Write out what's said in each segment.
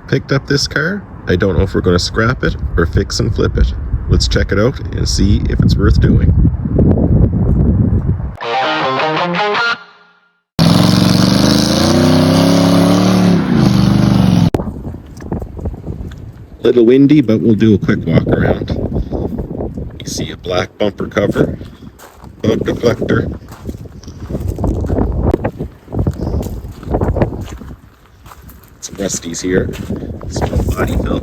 Picked up this car. I don't know if we're going to scrap it or fix and flip it. Let's check it out and see if it's worth doing. Little windy, but we'll do a quick walk around. You see a black bumper cover, bug deflector. Some rusties here, small body fill.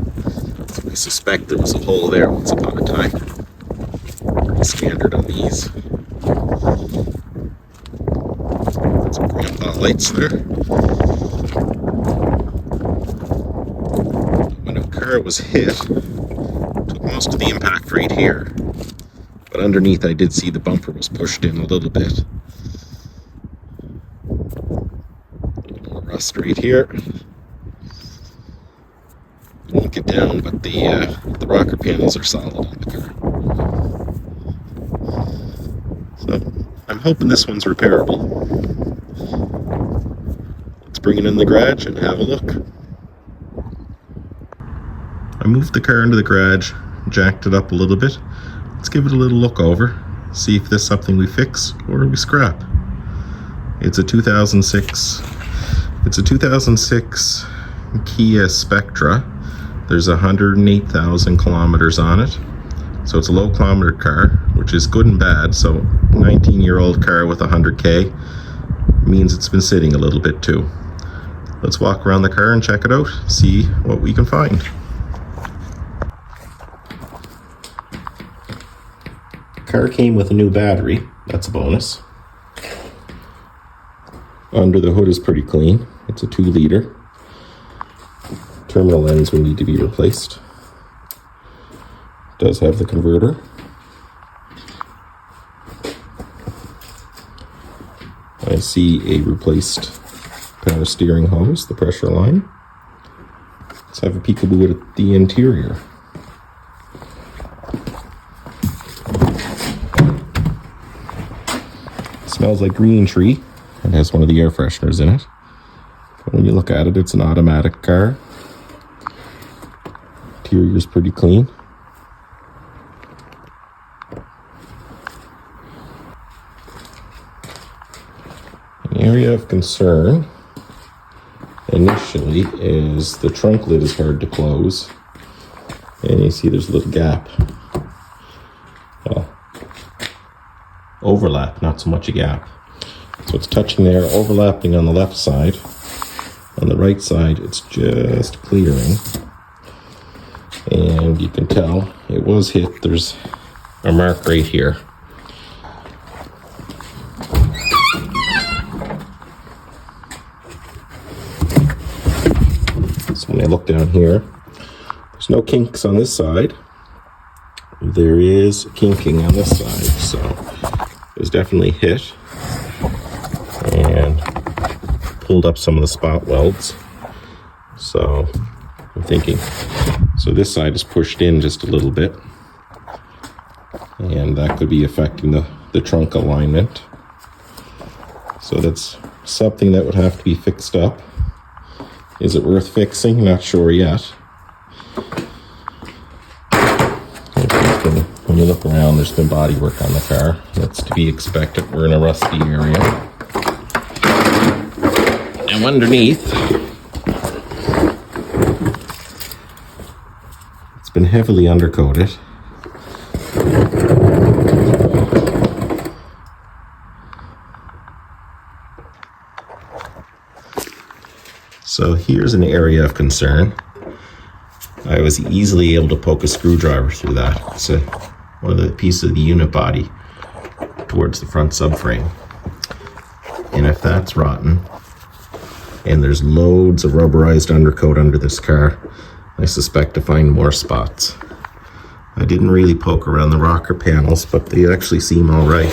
So I suspect there was a hole there once upon a time. Pretty standard on these. Some grandpa lights there. When a car was hit, took most of the impact right here. But underneath I did see the bumper was pushed in a little bit. A little rust right here. Won't get down, but the rocker panels are solid on the car. So I'm hoping this one's repairable. Let's bring it in the garage and have a look. I moved the car into the garage, jacked it up a little bit. Let's give it a little look over, see if this is something we fix or we scrap. It's a 2006 Kia Spectra. There's 108,000 kilometers on it. So it's a low kilometer car, which is good and bad. So 19-year-old car with 100K means it's been sitting a little bit too. Let's walk around the car and check it out, see what we can find. Car came with a new battery, that's a bonus. Under the hood is pretty clean. It's a 2-liter. Terminal ends will need to be replaced. Does have the converter. I see a replaced power steering hose, the pressure line. Let's have a peekaboo at the interior. Smells like green tree. It has one of the air fresheners in it. But when you look at it, it's an automatic car. Interior is pretty clean. An area of concern initially is the trunk lid is hard to close. And you see there's a little gap. Well, overlap, not so much a gap. So it's touching there, overlapping on the left side. On the right side, it's just clearing. And you can tell it was hit. There's a mark right here. So when I look down here, there's no kinks on this side. There is kinking on this side, so it was definitely hit and pulled up some of the spot welds. So I'm thinking, so this side is pushed in just a little bit, and that could be affecting the trunk alignment. So that's something that would have to be fixed up. Is it worth fixing? Not sure yet. When you look around, there's been body work on the car. That's to be expected. We're in a rusty area. And underneath, it's been heavily undercoated. So here's an area of concern. I was easily able to poke a screwdriver through that. It's one of the pieces of the unit body towards the front subframe. And if that's rotten, and there's loads of rubberized undercoat under this car, I suspect to find more spots. I didn't really poke around the rocker panels, but they actually seem all right.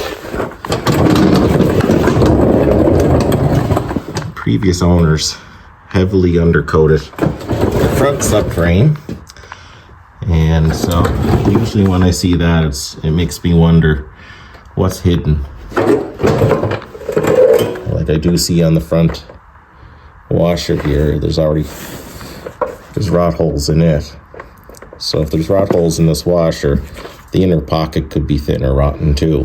Previous owners heavily undercoated the front subframe, and so usually when I see that, it makes me wonder what's hidden. Like I do see on the front washer here, there's already there's rot holes in it. So if there's rot holes in this washer, the inner pocket could be thin or rotten too.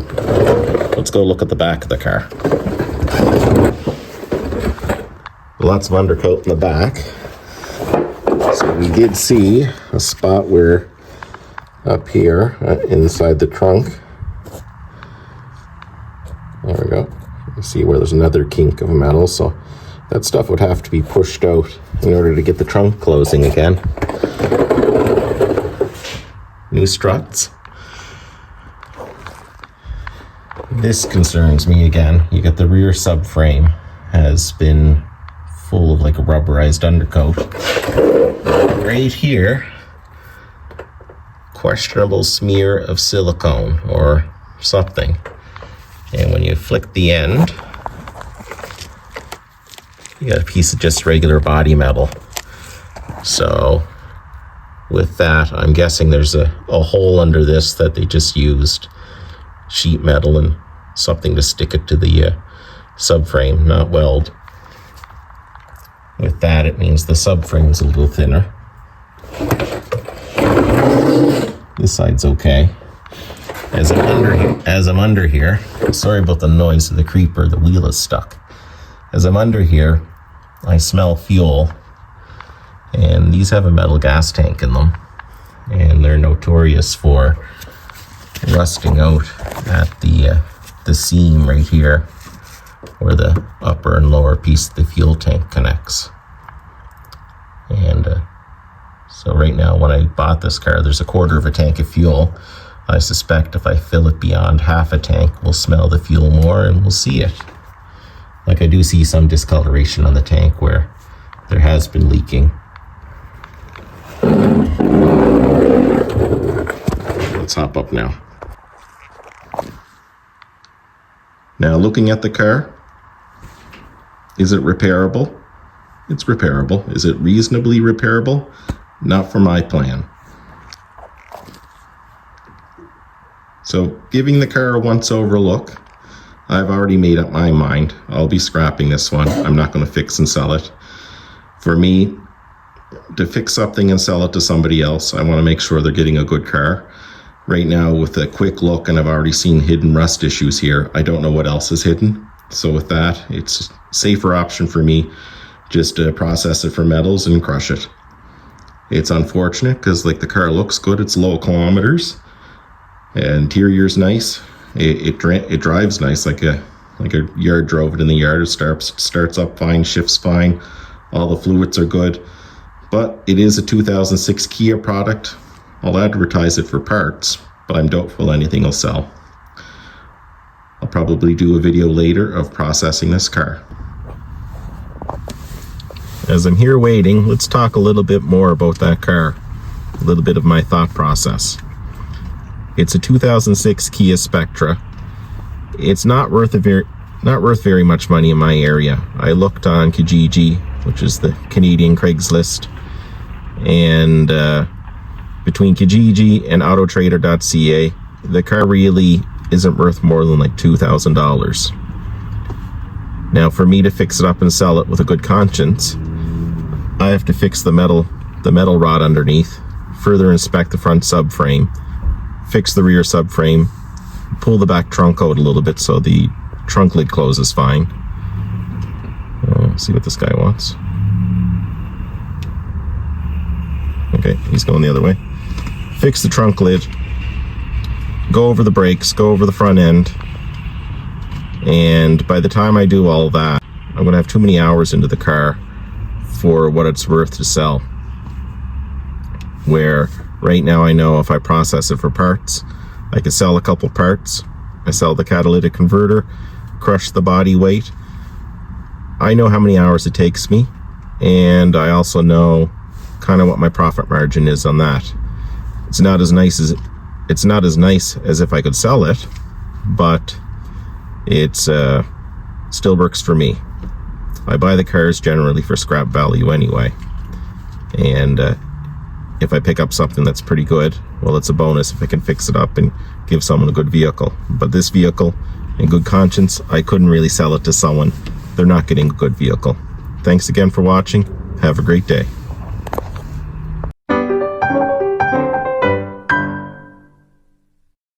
Let's go look at the back of the car. Lots of undercoat in the back. So we did see a spot where up here inside the trunk. There we go. You see where there's another kink of metal. So that stuff would have to be pushed out in order to get the trunk closing again. New struts. This concerns me again. You got the rear subframe has been full of like a rubberized undercoat. Right here, questionable smear of silicone or something. And when you flick the end, you got a piece of just regular body metal. So with that, I'm guessing there's a hole under this that they just used sheet metal and something to stick it to the subframe, not weld. With that, it means the subframe's a little thinner. This side's okay. As I'm under here, sorry about the noise of the creeper, the wheel is stuck. As I'm under here, I smell fuel, and these have a metal gas tank in them, and they're notorious for rusting out at the seam right here where the upper and lower piece of the fuel tank connects. And so right now, when I bought this car, there's a quarter of a tank of fuel. I suspect if I fill it beyond half a tank, we'll smell the fuel more and we'll see it. Like I do see some discoloration on the tank where there has been leaking. Let's hop up now. Now looking at the car, is it repairable? It's repairable. Is it reasonably repairable? Not for my plan. So giving the car a once over look, I've already made up my mind. I'll be scrapping this one. I'm not going to fix and sell it. For me, to fix something and sell it to somebody else, I want to make sure they're getting a good car. Right now, with a quick look, and I've already seen hidden rust issues here, I don't know what else is hidden. So with that, it's a safer option for me just to process it for metals and crush it. It's unfortunate because like the car looks good, it's low kilometers, interior's nice, it drives nice, like a yard drove it in the yard. It starts up fine, shifts fine, all the fluids are good, but it is a 2006 Kia product. I'll advertise it for parts, but I'm doubtful anything will sell. I'll probably do a video later of processing this car. As I'm here waiting, let's talk a little bit more about that car. A little bit of my thought process. It's a 2006 Kia Spectra. It's not worth very much money in my area. I looked on Kijiji, which is the Canadian Craigslist, and between Kijiji and Autotrader.ca, the car really isn't worth more than like $2,000. Now, for me to fix it up and sell it with a good conscience, I have to fix the metal rod underneath, further inspect the front subframe, fix the rear subframe, pull the back trunk out a little bit so the trunk lid closes fine. See what this guy wants. Okay, he's going the other way. Fix the trunk lid, go over the brakes, go over the front end, and by the time I do all that, I'm going to have too many hours into the car for what it's worth to sell. Where right now I know if I process it for parts, I can sell a couple parts. I sell the catalytic converter, crush the body weight. I know how many hours it takes me, and I also know kind of what my profit margin is on that. It's not as nice as if I could sell it, but it's still works for me. I buy the cars generally for scrap value anyway, and if I pick up something that's pretty good, well, it's a bonus if I can fix it up and give someone a good vehicle. But this vehicle, in good conscience, I couldn't really sell it to someone. They're not getting a good vehicle. Thanks again for watching. Have a great day.